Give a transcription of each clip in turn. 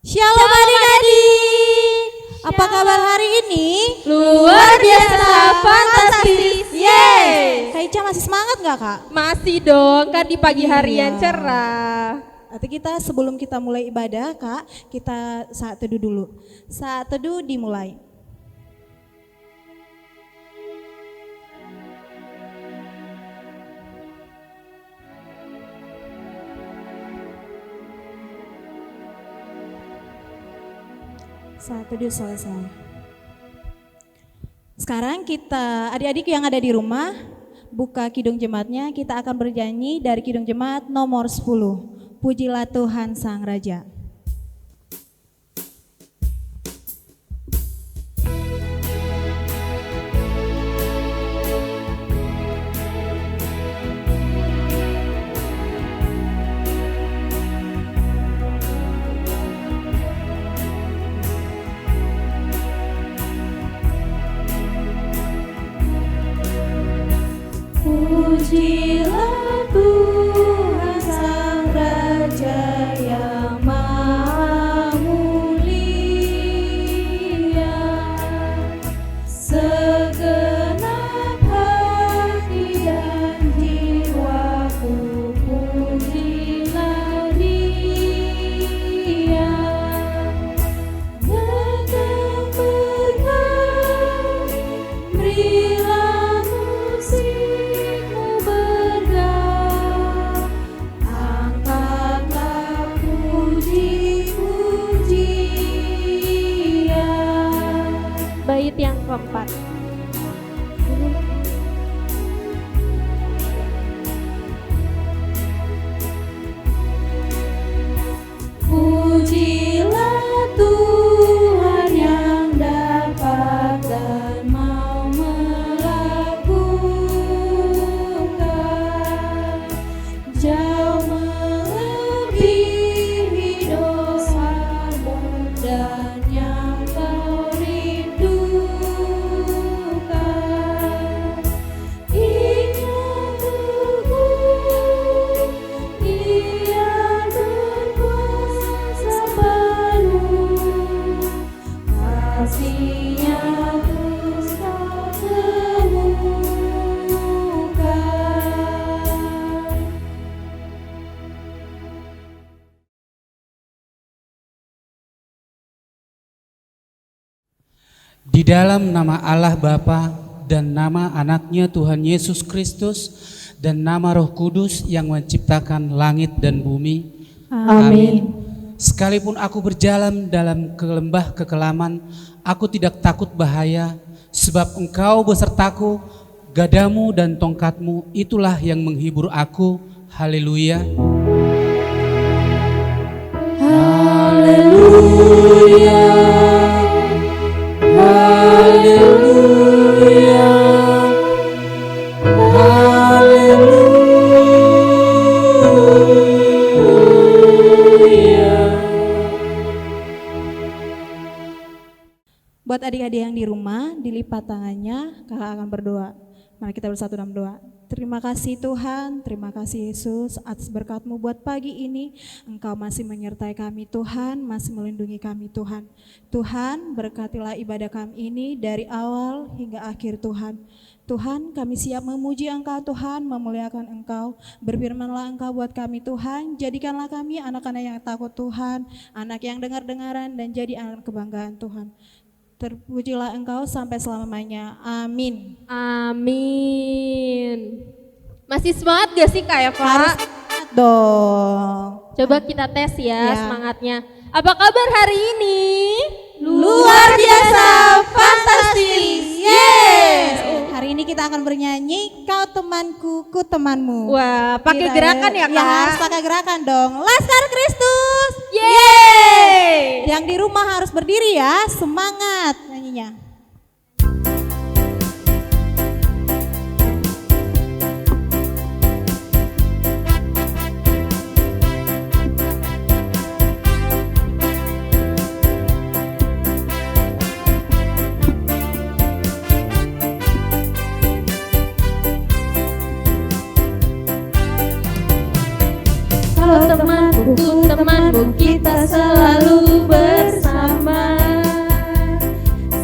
Shalom adik-adik. Apa kabar hari ini? Luar biasa, fantastis, yeay. Kak Ica masih semangat gak Kak? Masih dong, kan di pagi hari yang Iya. cerah. Nanti kita sebelum kita mulai ibadah Kak, kita saat teduh dulu. Saat teduh dimulai. Saat teduh selesai. Sekarang kita, adik-adik yang ada di rumah, buka Kidung Jemaatnya, kita akan bernyanyi dari Kidung Jemaat nomor 10. Pujilah Tuhan Sang Raja. Pujilah Tuhan Sang Raja yang Maha Mulia, segenap hati dan jiwaku pujilah Dia. Datang berkat, berilah musikmu bergau, angkatlah puji-pujian. Bait yang keempat. Pujilah Tuhan yang dapat dan mau melakukan, jauh melebihi dosamu dan yang kau rindukan. Ingat teguh, Dia berkuasa penuh, kasih-Nya terus kau temukan. Di dalam nama Allah Bapa dan nama anaknya Tuhan Yesus Kristus dan nama Roh Kudus yang menciptakan langit dan bumi. Amin. Sekalipun aku berjalan dalam lembah kekelaman, aku tidak takut bahaya, sebab Engkau besertaku, gadamu dan tongkatmu itulah yang menghibur aku. Haleluya. Haleluya. Haleluya. Haleluya. Buat adik-adik yang di rumah, dilipat tangannya, kakak akan berdoa. Mari kita bersatu dalam doa. Terima kasih Tuhan, terima kasih Yesus atas berkat-Mu buat pagi ini. Engkau masih menyertai kami Tuhan, masih melindungi kami Tuhan. Tuhan, berkatilah ibadah kami ini dari awal hingga akhir Tuhan. Tuhan, kami siap memuji Engkau Tuhan, memuliakan Engkau. Berfirmanlah Engkau buat kami Tuhan, jadikanlah kami anak-anak yang takut Tuhan, anak yang dengar-dengaran dan jadi anak kebanggaan Tuhan. Terpujilah Engkau sampai selamanya. Amin. Amin. Masih semangat gak sih Kak Eva? Harus semangat dong. Coba kita tes ya Ya. semangatnya. Apa kabar hari ini? Luar biasa, fantastis. Yes. Hari ini kita akan bernyanyi Kau Temanku, Ku Temanmu. Wah, pakai Kita- gerakan ya Kak? harus pakai gerakan dong. Laskar Kristus. Yeay! Yang di rumah harus berdiri ya, semangat nyanyinya. Kau temanku, ku temanmu, kita selalu bersama.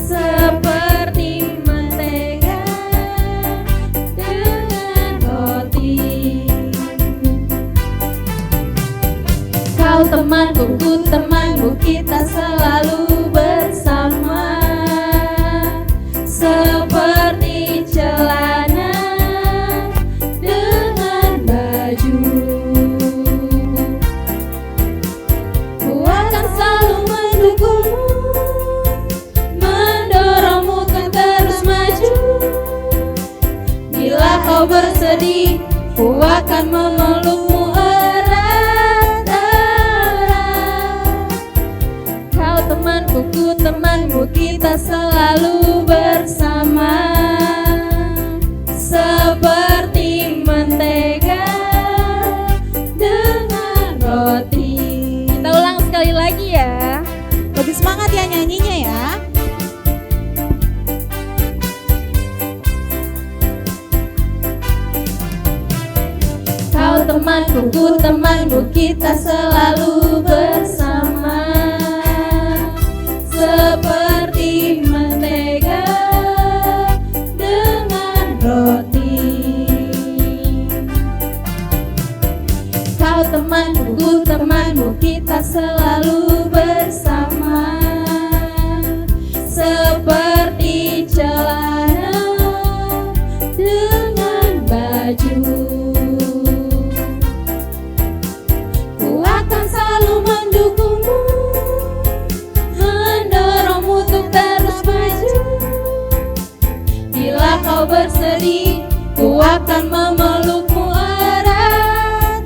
Seperti mentega dengan roti. Kau temanku, ku temanmu, kita selalu bersama. Seperti celana dengan baju. Ku akan selalu mendukungmu, mendorongmu untuk terus maju. Bila kau bersedih, ku akan memelukmu erat-erat. Kau temanku, ku temanmu, kita selalu bersama. Seperti mentega dengan roti. Kita ulang sekali lagi ya. Lebih semangat ya nyanyinya ya. Kau temanku, ku temanmu, kita selalu bersama. Seperti mentega dengan roti. Kau temanku, ku temanmu, kita selalu bersama. Seperti celana dengan baju. Ku akan selalu mendukungmu, mendorongmu untuk terus maju. Bila kau bersedih, ku akan memelukmu erat-erat.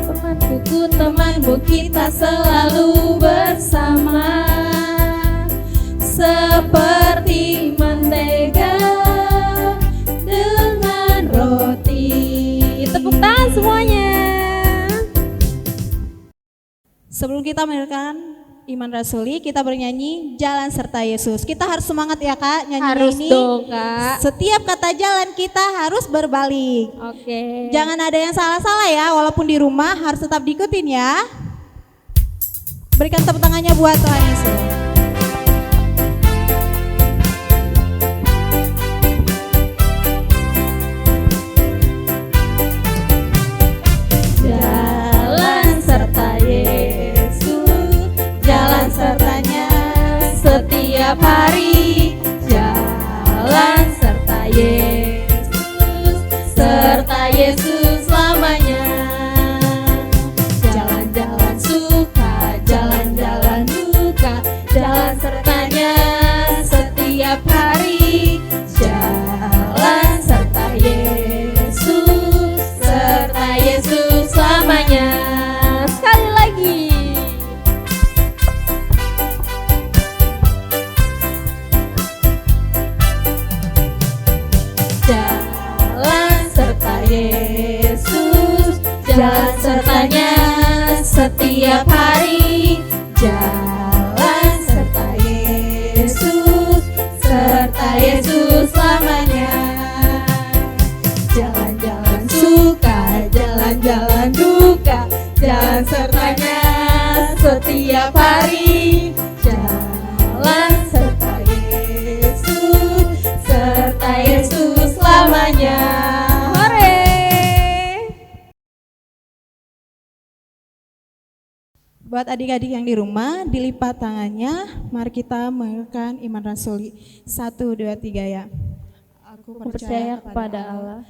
Temanku, ku temanmu, kita selalu bersama. Seperti mentega dengan roti. Tepuk tangan semuanya. Sebelum kita mendengarkan Iman Rasuli, kita bernyanyi Jalan Serta Yesus. Kita harus semangat ya Kak, nyanyinya Harus ini. dong Kak. Setiap kata jalan kita harus berbalik. Oke. Jangan ada yang salah-salah ya, walaupun di rumah harus tetap diikutin ya. Berikan tepuk tangannya buat Tuhan Yesus. Jalan serta Yesus, jalan sertanya setiap hari. Jalan serta Yesus, serta Yesus selamanya. Jalan-jalan suka, jalan-jalan duka, jalan sertanya setiap hari. Jalan serta Yesus, serta Yesus selamanya. Sekali lagi. Jalan serta Yesus, jalan sertanya setiap hari. Jalan serta Yesus, serta Yesus selamanya. Jalan-jalan suka, jalan-jalan duka, jalan sertanya setiap hari. Jalan serta Yesus, serta Yesus selamanya. Hore! Buat adik-adik yang di rumah, dilipat tangannya. Mari kita mendengarkan Iman Rasuli. 1, 2, 3 ya. Aku Aku percaya kepada Allah,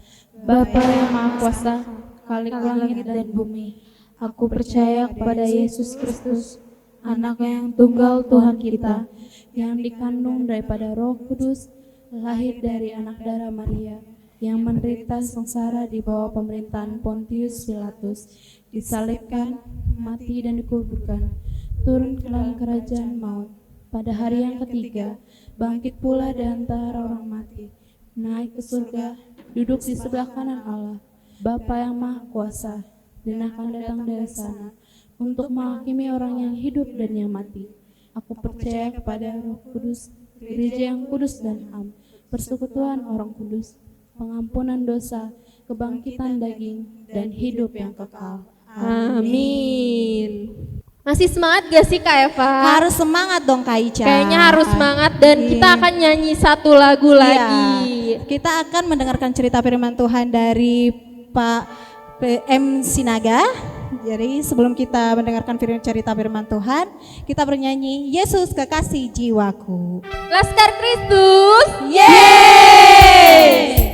Bapa yang Maha Kuasa, Khalik langit dan bumi. Aku percaya kepada Yesus Kristus, Anak yang tunggal Tuhan kita, yang dikandung daripada Roh Kudus, lahir dari anak darah Maria, yang menderita sengsara di bawah pemerintahan Pontius Pilatus, disalibkan, mati dan dikuburkan, turun ke dalam kerajaan maut. Pada hari yang ketiga, bangkit pula di antara orang mati, naik ke surga, duduk di sebelah kanan Allah, Bapa yang Maha Kuasa, dan akan datang dari sana untuk menghakimi orang yang hidup dan yang mati. Aku percaya kepada Roh Kudus, gereja yang kudus dan am, persekutuan orang kudus, pengampunan dosa, kebangkitan daging, dan hidup yang kekal. Amin. Masih semangat gak sih Kak Eva? Harus semangat dong Kak Ica. Kayaknya harus semangat dan kita akan nyanyi satu lagu Iya. lagi. Kita akan mendengarkan cerita firman Tuhan dari Pak PM Sinaga. Jadi sebelum kita mendengarkan cerita firman Tuhan, kita bernyanyi Yesus kekasih jiwaku. Laskar Kristus. Yeay!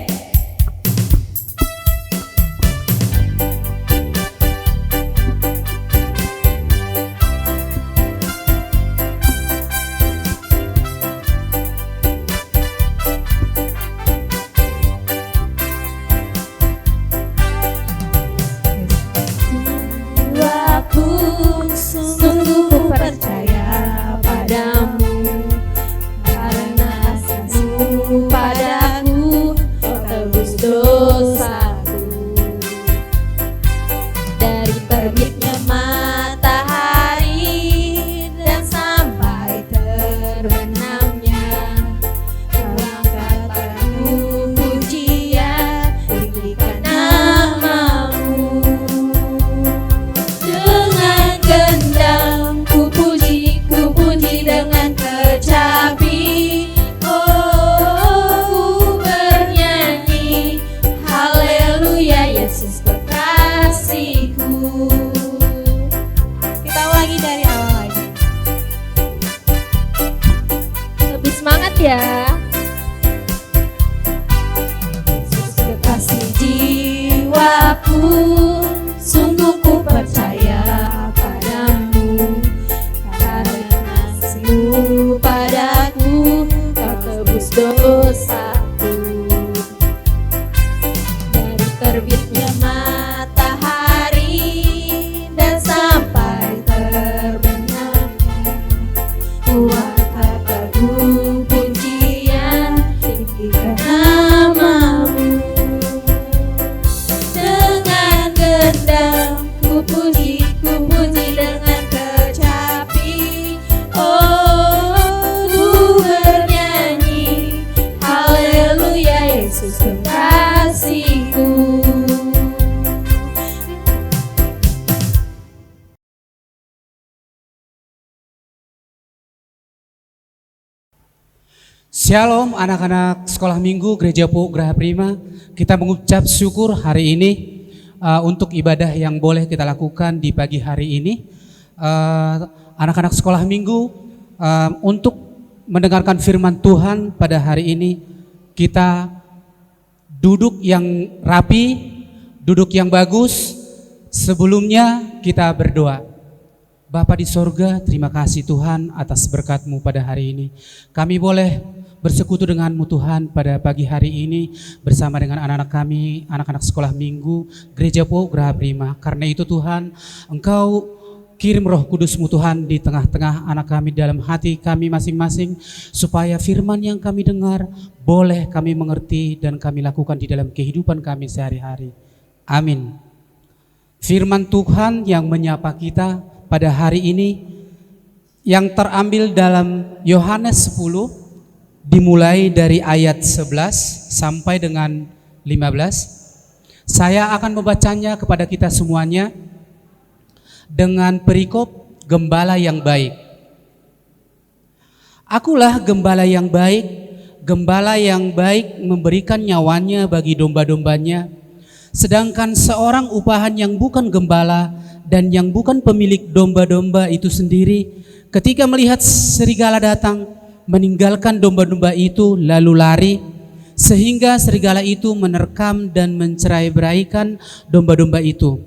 Sungguh percaya padamu, karena kasih-Mu padaku, Kau tebus dosaku. Dari terbitnya matahari dan sampai terbenamnya, Kau angkatku pujian, tinggikan nama-Mu. Dengan gendang ku puji dengan kecapi. Oh, ku bernyanyi haleluya, Yesus kekasihku. Kita ulangi dari awal lagi. Lebih semangat ya. Yesus kekasih jiwaku, sungguh ku percaya padamu, karena kasih-Mu padaku, Kau tebus dosaku. Dari terbitnya matahari dan sampai terbenamnya, ku angkat lagu pujian, tinggikan nama-Mu. Dengan gendang ku puji dengan kecapi. Oh, ku bernyanyi haleluya, Yesus kekasihku. Shalom anak-anak sekolah minggu Gereja Po Graha Prima. Kita mengucap syukur hari ini untuk ibadah yang boleh kita lakukan di pagi hari ini. Anak-anak sekolah minggu, untuk mendengarkan firman Tuhan pada hari ini, kita duduk yang rapi, duduk yang bagus. Sebelumnya kita berdoa. Bapa di sorga, terima kasih Tuhan atas berkat-Mu pada hari ini. Kami boleh bersekutu dengan-Mu Tuhan pada pagi hari ini bersama dengan anak-anak kami, anak-anak sekolah minggu Gereja Po Graha Prima. Karena itu Tuhan, Engkau kirim Roh Kudus-Mu Tuhan di tengah-tengah anak kami, dalam hati kami masing-masing, supaya firman yang kami dengar boleh kami mengerti dan kami lakukan di dalam kehidupan kami sehari-hari. Amin. Firman Tuhan yang menyapa kita pada hari ini yang terambil dalam Yohanes 10, dimulai dari ayat 11 sampai dengan 15. Saya akan membacanya kepada kita semuanya dengan perikop gembala yang baik. Akulah gembala yang baik memberikan nyawanya bagi domba-dombanya. Sedangkan seorang upahan yang bukan gembala dan yang bukan pemilik domba-domba itu sendiri, ketika melihat serigala datang, meninggalkan domba-domba itu lalu lari, sehingga serigala itu menerkam dan mencerai-beraikan domba-domba itu.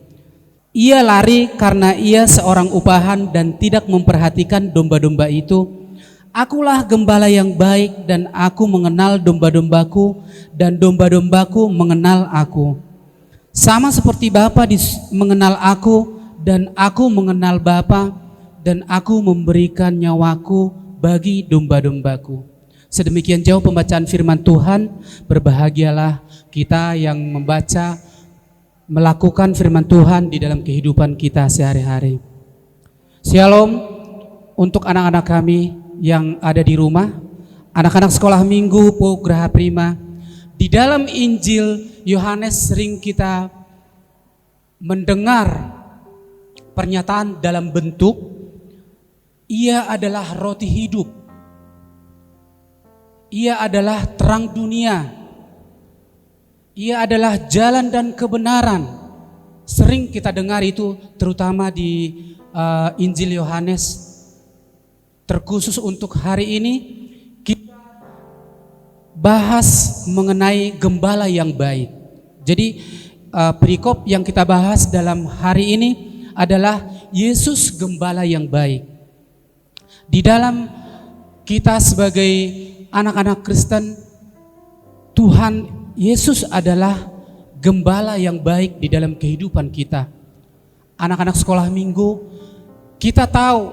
Ia lari karena ia seorang upahan dan tidak memperhatikan domba-domba itu. Akulah gembala yang baik dan aku mengenal domba-dombaku dan domba-dombaku mengenal aku. Sama seperti Bapa mengenal aku dan aku mengenal Bapa, dan aku memberikan nyawaku bagi domba-dombaku. Sedemikian jauh pembacaan firman Tuhan. Berbahagialah kita yang membaca, melakukan firman Tuhan di dalam kehidupan kita sehari-hari. Shalom untuk anak-anak kami yang ada di rumah, anak-anak sekolah minggu Po Graha Prima. Di dalam Injil Yohanes sering kita mendengar pernyataan dalam bentuk Ia adalah roti hidup. Ia adalah terang dunia. Ia adalah jalan dan kebenaran. Sering kita dengar itu terutama di Injil Yohanes. Terkhusus untuk hari ini kita bahas mengenai gembala yang baik. Jadi perikop yang kita bahas dalam hari ini adalah Yesus gembala yang baik. Di dalam kita sebagai anak-anak Kristen, Tuhan Yesus adalah gembala yang baik di dalam kehidupan kita. Anak-anak sekolah minggu, kita tahu,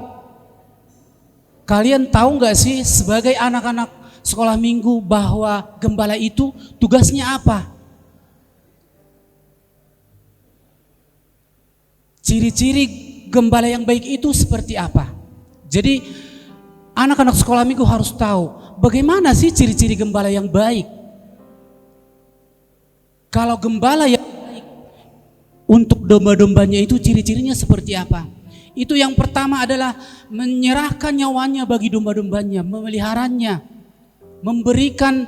kalian tahu gak sih sebagai anak-anak sekolah minggu bahwa gembala itu tugasnya apa? Ciri-ciri gembala yang baik itu seperti apa? Jadi anak-anak sekolah minggu harus tahu bagaimana sih ciri-ciri gembala yang baik. Kalau gembala yang baik untuk domba-dombanya itu ciri-cirinya seperti apa? Itu yang pertama adalah menyerahkan nyawanya bagi domba-dombanya, memeliharanya, memberikan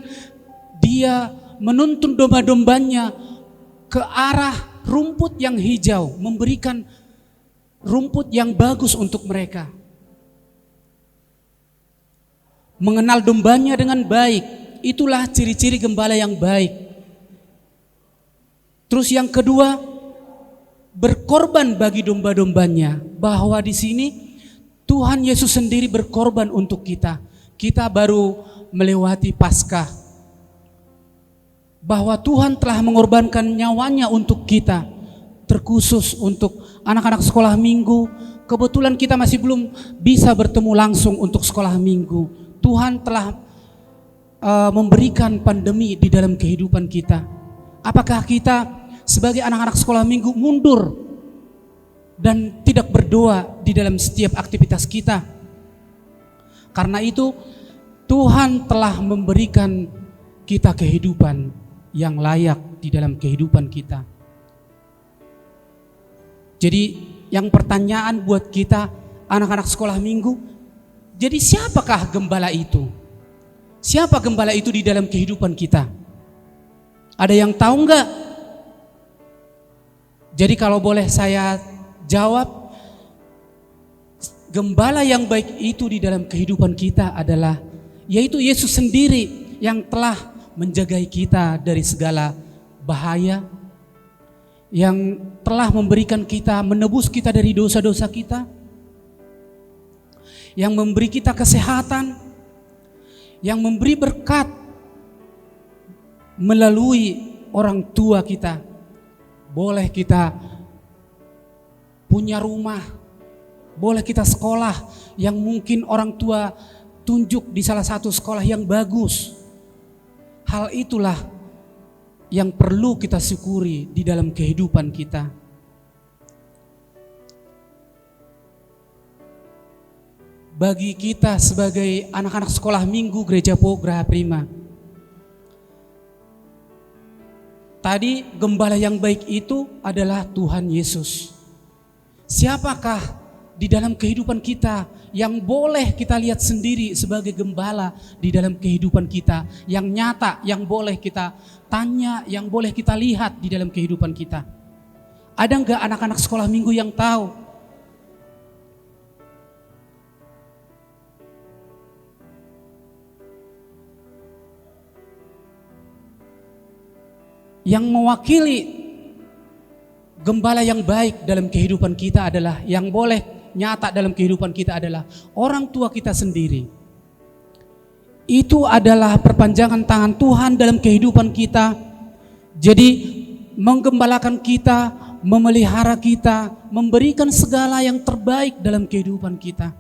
dia menuntun domba-dombanya ke arah rumput yang hijau, memberikan rumput yang bagus untuk mereka. Mengenal dombanya dengan baik, itulah ciri-ciri gembala yang baik. Terus yang kedua, berkorban bagi domba-dombanya. Bahwa di sini Tuhan Yesus sendiri berkorban untuk kita. Kita baru melewati Paskah. Bahwa Tuhan telah mengorbankan nyawanya untuk kita. Terkhusus untuk anak-anak sekolah minggu. Kebetulan kita masih belum bisa bertemu langsung untuk sekolah minggu. Tuhan telah memberikan pandemi di dalam kehidupan kita. Apakah kita sebagai anak-anak sekolah minggu mundur dan tidak berdoa di dalam setiap aktivitas kita? Karena itu Tuhan telah memberikan kita kehidupan yang layak di dalam kehidupan kita. Jadi yang pertanyaan buat kita anak-anak sekolah minggu, jadi siapakah gembala itu? Siapa gembala itu di dalam kehidupan kita? Ada yang tahu enggak? Jadi kalau boleh saya jawab, gembala yang baik itu di dalam kehidupan kita adalah yaitu Yesus sendiri yang telah menjagai kita dari segala bahaya, yang telah memberikan kita, menebus kita dari dosa-dosa kita, yang memberi kita kesehatan, yang memberi berkat melalui orang tua kita. Boleh kita punya rumah, boleh kita sekolah yang mungkin orang tua tunjuk di salah satu sekolah yang bagus. Hal itulah yang perlu kita syukuri di dalam kehidupan kita. Bagi kita sebagai anak-anak sekolah minggu Gereja Po Graha Prima, tadi gembala yang baik itu adalah Tuhan Yesus. Siapakah di dalam kehidupan kita yang boleh kita lihat sendiri sebagai gembala di dalam kehidupan kita, yang nyata, yang boleh kita tanya, yang boleh kita lihat di dalam kehidupan kita? Ada enggak anak-anak sekolah minggu yang tahu? Yang mewakili gembala yang baik dalam kehidupan kita adalah, yang boleh nyata dalam kehidupan kita adalah orang tua kita sendiri. Itu adalah perpanjangan tangan Tuhan dalam kehidupan kita. Jadi menggembalakan kita, memelihara kita, memberikan segala yang terbaik dalam kehidupan kita.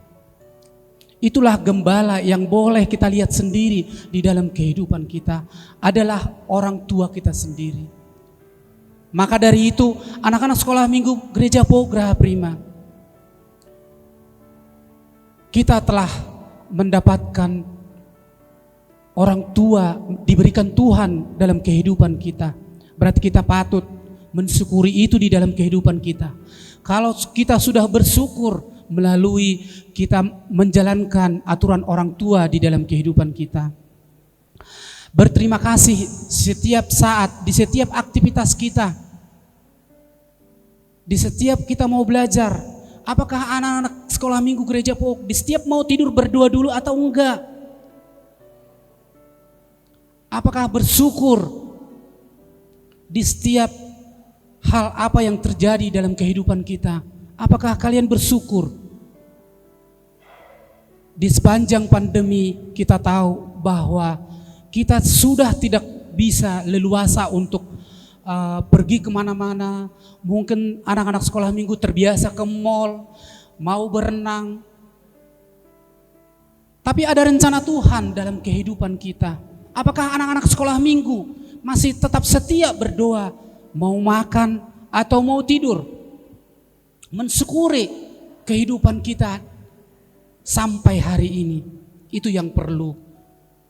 Itulah gembala yang boleh kita lihat sendiri di dalam kehidupan kita, adalah orang tua kita sendiri. Maka dari itu, anak-anak sekolah minggu Gereja Po Graha Prima, kita telah mendapatkan orang tua diberikan Tuhan dalam kehidupan kita. Berarti kita patut mensyukuri itu di dalam kehidupan kita. Kalau kita sudah bersyukur melalui kita menjalankan aturan orang tua di dalam kehidupan kita. Berterima kasih setiap saat, di setiap aktivitas kita. Di setiap kita mau belajar. Apakah anak-anak sekolah minggu gereja pokok di setiap mau tidur berdoa dulu atau enggak? Apakah bersyukur di setiap hal apa yang terjadi dalam kehidupan kita? Apakah kalian bersyukur? Di sepanjang pandemi kita tahu bahwa kita sudah tidak bisa leluasa untuk pergi kemana-mana. Mungkin anak-anak sekolah minggu terbiasa ke mall, mau berenang. Tapi ada rencana Tuhan dalam kehidupan kita. Apakah anak-anak sekolah minggu masih tetap setia berdoa, mau makan atau mau tidur? Mensyukuri kehidupan kita sampai hari ini. Itu yang perlu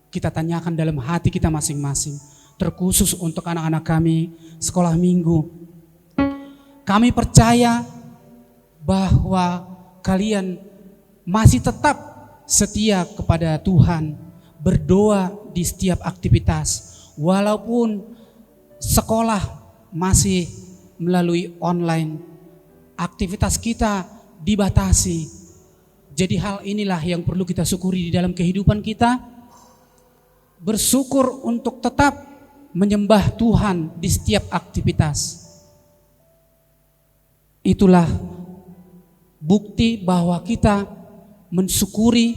kita tanyakan dalam hati kita masing-masing. Terkhusus untuk anak-anak kami sekolah minggu. Kami percaya bahwa kalian masih tetap setia kepada Tuhan, berdoa di setiap aktivitas, walaupun sekolah masih melalui online, aktivitas kita dibatasi. Jadi hal inilah yang perlu kita syukuri di dalam kehidupan kita. Bersyukur untuk tetap menyembah Tuhan di setiap aktivitas. Itulah bukti bahwa kita mensyukuri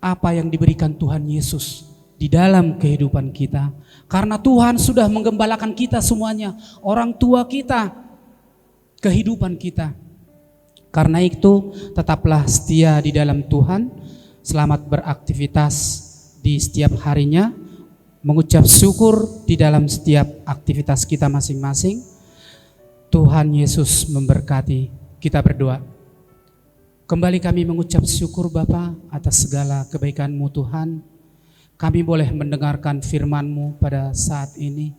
apa yang diberikan Tuhan Yesus di dalam kehidupan kita. Karena Tuhan sudah menggembalakan kita semuanya, orang tua kita, kehidupan kita. Karena itu tetaplah setia di dalam Tuhan, selamat beraktivitas di setiap harinya, mengucap syukur di dalam setiap aktivitas kita masing-masing. Tuhan Yesus memberkati. Kita berdoa. Kembali kami mengucap syukur Bapa atas segala kebaikan-Mu Tuhan. Kami boleh mendengarkan firman-Mu pada saat ini.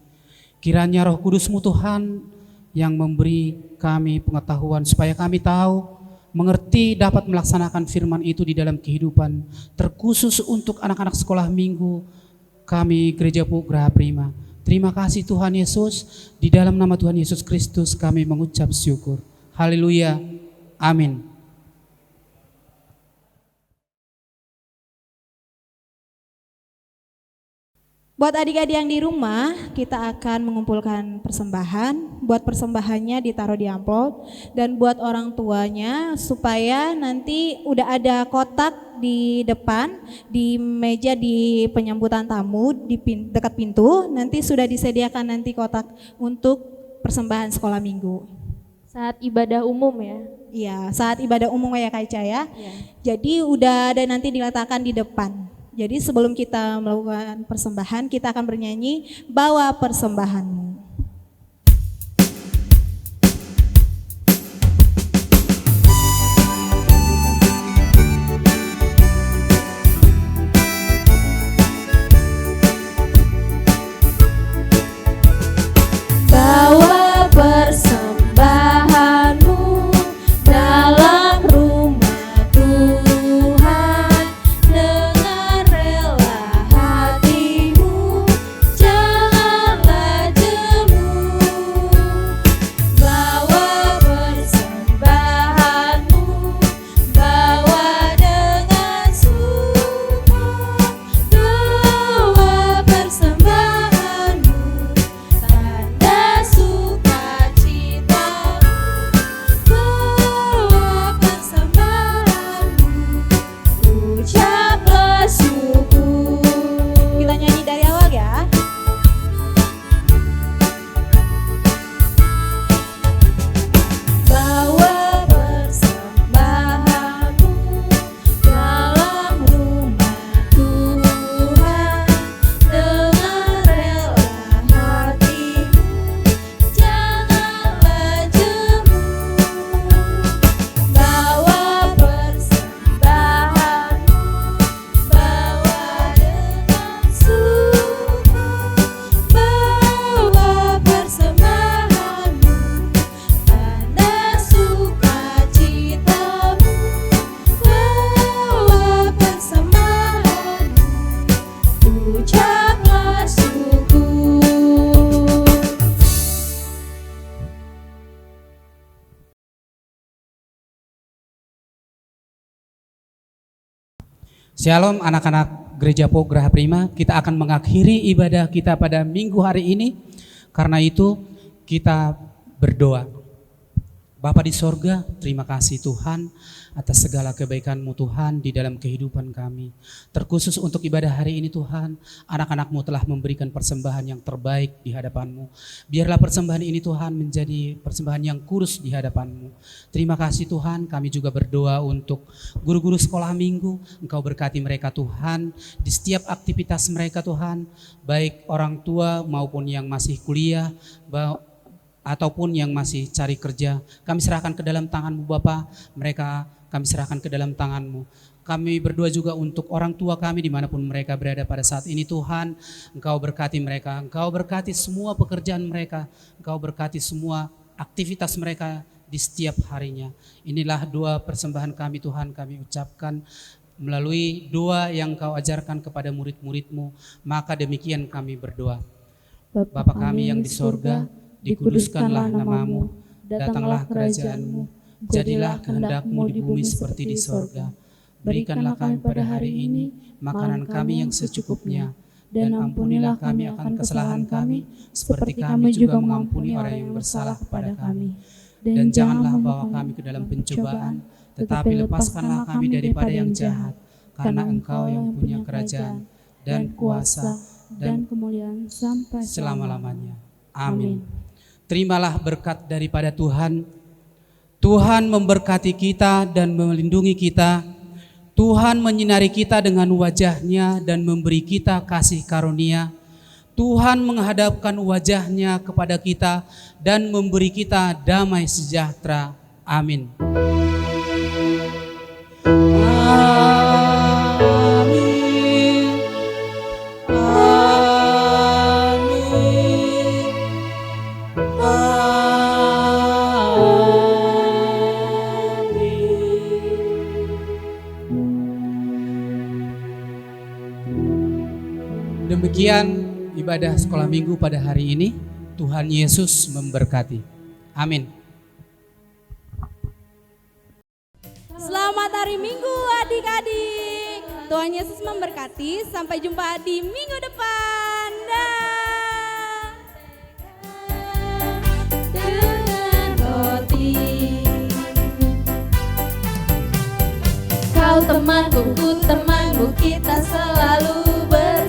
Kiranya Roh Kudus-Mu Tuhan yang memberi kami pengetahuan supaya kami tahu, mengerti, dapat melaksanakan firman itu di dalam kehidupan. Terkhusus untuk anak-anak sekolah minggu kami Gereja Pokok Graha Prima. Terima kasih Tuhan Yesus. Di dalam nama Tuhan Yesus Kristus kami mengucap syukur. Haleluya. Amin. Buat adik-adik yang di rumah, kita akan mengumpulkan persembahan. Buat persembahannya ditaruh di amplop, dan buat orang tuanya supaya nanti udah ada kotak di depan, di meja di penyambutan tamu, di dekat pintu, nanti sudah disediakan nanti kotak untuk persembahan sekolah minggu. Saat ibadah umum ya? Iya, saat ibadah umum ya Kak Ica ya. Iya. Jadi udah ada nanti diletakkan di depan. Jadi sebelum kita melakukan persembahan, kita akan bernyanyi Bawa Persembahanmu. Bawa persembahanmu dalam rumah Tuhan dengan rela hatimu, janganlah ucaplah syukur. Shalom anak-anak Gereja Po Graha Prima, kita akan mengakhiri ibadah kita pada minggu hari ini. Karena itu kita berdoa. Bapa di sorga, terima kasih Tuhan atas segala kebaikan-Mu Tuhan di dalam kehidupan kami. Terkhusus untuk ibadah hari ini Tuhan, anak-anak-Mu telah memberikan persembahan yang terbaik di hadapan-Mu. Biarlah persembahan ini Tuhan menjadi persembahan yang kudus di hadapan-Mu. Terima kasih Tuhan, kami juga berdoa untuk guru-guru sekolah minggu. Engkau berkati mereka Tuhan di setiap aktivitas mereka Tuhan, baik orang tua maupun yang masih kuliah, ataupun yang masih cari kerja. Kami serahkan ke dalam tangan-Mu Bapa, mereka kami serahkan ke dalam tangan-Mu. Kami berdoa juga untuk orang tua kami dimanapun mereka berada pada saat ini Tuhan. Engkau berkati mereka, Engkau berkati semua pekerjaan mereka, Engkau berkati semua aktivitas mereka di setiap harinya. Inilah doa persembahan kami Tuhan, kami ucapkan melalui doa yang Engkau ajarkan kepada murid-murid-Mu. Maka demikian kami berdoa. Bapa kami yang di sorga, dikuduskanlah nama-Mu, datanglah kerajaan-Mu, jadilah kehendak-Mu di bumi seperti di sorga. Berikanlah kami pada hari ini makanan kami yang secukupnya, dan ampunilah kami akan kesalahan kami, seperti kami juga mengampuni orang yang bersalah kepada kami. Dan janganlah bawa kami ke dalam pencobaan, tetapi lepaskanlah kami daripada yang jahat, karena Engkau yang punya kerajaan, dan kuasa, dan kemuliaan sampai selama-lamanya. Amin. Terimalah berkat daripada Tuhan. Tuhan memberkati kita dan melindungi kita. Tuhan menyinari kita dengan wajah-Nya dan memberi kita kasih karunia. Tuhan menghadapkan wajah-Nya kepada kita dan memberi kita damai sejahtera. Amin. Demikian ibadah sekolah minggu pada hari ini. Tuhan Yesus memberkati. Amin. Selamat hari Minggu adik-adik. Tuhan Yesus memberkati. Sampai jumpa di minggu depan. Dah. Dengan roti. Kau temanku, ku temanmu, kita selalu bersama.